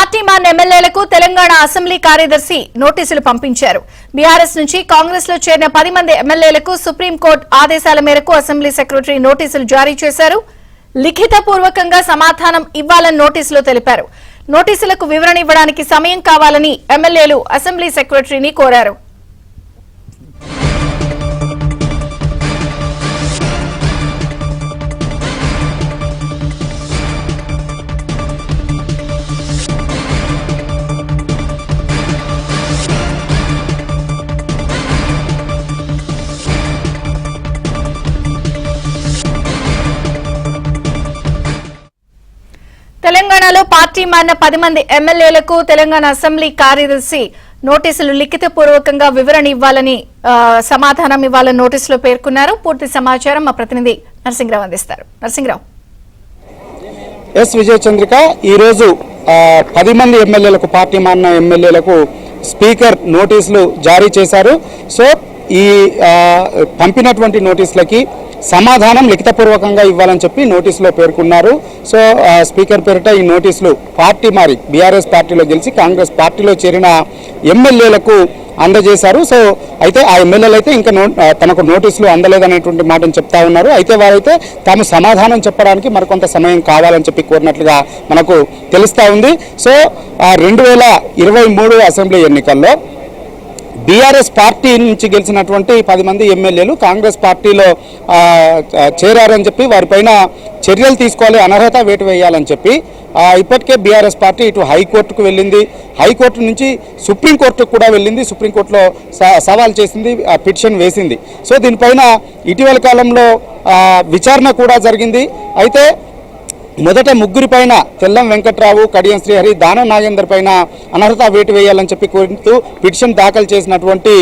Party మారిన ఎమ్మెల్యేలకు Telangana assembly కార్యదర్శి నోటీసులు పంపించారు. బీఆర్ఎస్ నుంచి కాంగ్రెస్ లో చేరిన 10 మంది ఎమ్మెల్యేలకు సుప్రీంకోర్టు ఆదేశాల మేరకు అసెంబ్లీ సెక్రటరీ నోటీసులు జారీ చేశారు. లిఖితపూర్వకంగా సమాధానం ఇవ్వాలని నోటీసులో తెలిపారు. నోటీసులకు వివరణ ఇవ్వడానికి సమయం కావాలని ఎమ్మెల్యేలు అసెంబ్లీ సెక్రటరీని కోరారు. తెలంగాణలో పార్టీ మారిన 10 మంది ఎమ్మెల్యేలకు తెలంగాణ అసెంబ్లీ కార్యదర్శి నోటీసులు లిఖితపూర్వకంగా వివరణ ఇవ్వాలని సమాధానం ఇవ్వాలని నోటీసులో పేర్కొన్నారు. పూర్తి సమాచారం మా ప్రతినిధి నరసింహరావు అందిస్తారు. నరసింహరావు. ఎస్ విజయ చంద్రిక, ఈరోజు 10 మంది ఎమ్మెల్యేలకు, పార్టీ మారిన ఎమ్మెల్యేలకు స్పీకర్ నోటీసులు జారీ చేశారు. సో ఈ పంపినటువంటి నోటీసులకి సమాధానం లిఖితపూర్వకంగా ఇవ్వాలని చెప్పి నోటీసులో పేర్కొన్నారు. సో స్పీకర్ పేరిట ఈ నోటీసులు పార్టీ మారి బీఆర్ఎస్ పార్టీలో గెలిచి కాంగ్రెస్ పార్టీలో చేరిన ఎమ్మెల్యేలకు అందజేశారు. సో అయితే ఆ ఎమ్మెల్యేలు అయితే ఇంకా తమకు నోటీసులు అందలేదనేటువంటి మాటను చెప్తా ఉన్నారు. అయితే వారైతే తాము సమాధానం చెప్పడానికి మరికొంత సమయం కావాలని చెప్పి కోరినట్లుగా మనకు తెలుస్తూ ఉంది. సో 2023 అసెంబ్లీ ఎన్నికల్లో బీఆర్ఎస్ పార్టీ నుంచి గెలిచినటువంటి 10 మంది ఎమ్మెల్యేలు కాంగ్రెస్ పార్టీలో చేరారని చెప్పి వారిపైన చర్యలు తీసుకోవాలి, అనర్హత వేటు వేయాలని చెప్పి ఇప్పటికే బీఆర్ఎస్ పార్టీ ఇటు హైకోర్టుకు వెళ్ళింది. హైకోర్టు నుంచి సుప్రీంకోర్టుకు కూడా వెళ్ళింది. సుప్రీంకోర్టులో సవాల్ చేసింది, పిటిషన్ వేసింది. సో దీనిపైన ఇటీవల కాలంలో విచారణ కూడా జరిగింది. అయితే మొదట ముగ్గురి పైన తెల్లం వెంకట్రావు, కడియం శ్రీహరి, దానం నాగేందర్ పైన అనర్హత వేటు వేయాలని చెప్పి కోరుతూ పిటిషన్ దాఖలు చేసినటువంటి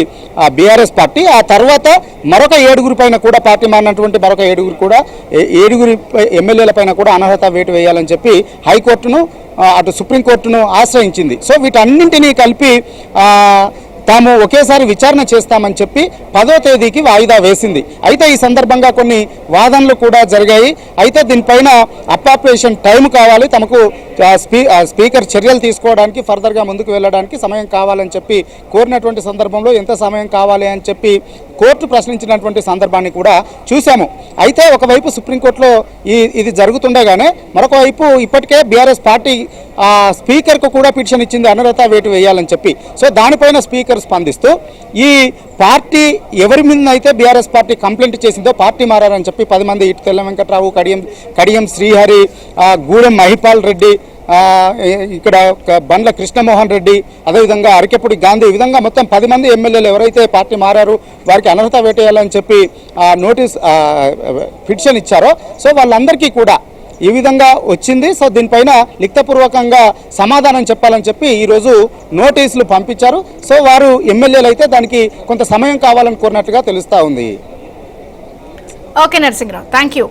బీఆర్ఎస్ పార్టీ ఆ తర్వాత మరొక 7 పైన కూడా, పార్టీ మారినటువంటి మరొక 7 ఎమ్మెల్యేల పైన కూడా అనర్హత వేటు వేయాలని చెప్పి హైకోర్టును అటు సుప్రీంకోర్టును ఆశ్రయించింది. సో వీటన్నింటినీ కలిపి తాము ఒకేసారి విచారణ చేస్తామని చెప్పి 10వ తేదీకి వాయిదా వేసింది. అయితే ఈ సందర్భంగా కొన్ని వాదనలు కూడా జరిగాయి. అయితే దీనిపైన అప్రాప్రియేషన్ టైం కావాలి, తమకు స్పీకర్ చర్యలు తీసుకోవడానికి, ఫర్దర్గా ముందుకు వెళ్ళడానికి సమయం కావాలని చెప్పి కోరినటువంటి సందర్భంలో ఎంత సమయం కావాలి అని చెప్పి కోర్టు ప్రశ్నించినటువంటి సందర్భాన్ని కూడా చూసాము. అయితే ఒకవైపు సుప్రీంకోర్టులో ఇది జరుగుతుండగానే మరొక వైపు ఇప్పటికే బీఆర్ఎస్ పార్టీ స్పీకర్కు కూడా పిటిషన్ ఇచ్చింది అనర్హత వేటు వేయాలని చెప్పి. సో దానిపైన స్పీకర్ స్పందిస్తూ ఈ పార్టీ ఎవరి మీద అయితే బీఆర్ఎస్ పార్టీ కంప్లైంట్ చేసిందో పార్టీ మారని చెప్పి 10 మంది ఇటు తెల్లం వెంకట్రావు, కడియం శ్రీహరి, గూడెం మహిపాల్ రెడ్డి, ఇక్కడ బండ్ల కృష్ణమోహన్ రెడ్డి, అదేవిధంగా అరికెపూడి గాంధీ, ఈ విధంగా మొత్తం 10 మంది ఎమ్మెల్యేలు ఎవరైతే పార్టీ మారారు వారికి అనర్హత వేటేయాలని చెప్పి నోటీస్ పిటిషన్ ఇచ్చారో సో వాళ్ళందరికీ కూడా ఈ విధంగా వచ్చింది. సో దీనిపైన లిఖితపూర్వకంగా సమాధానం చెప్పాలని చెప్పి ఈరోజు నోటీసులు పంపించారు. సో వారు ఎమ్మెల్యేలు అయితే దానికి కొంత సమయం కావాలని కోరినట్లుగా తెలుస్తూ ఉంది. Okay Narasimha Rao, thank you.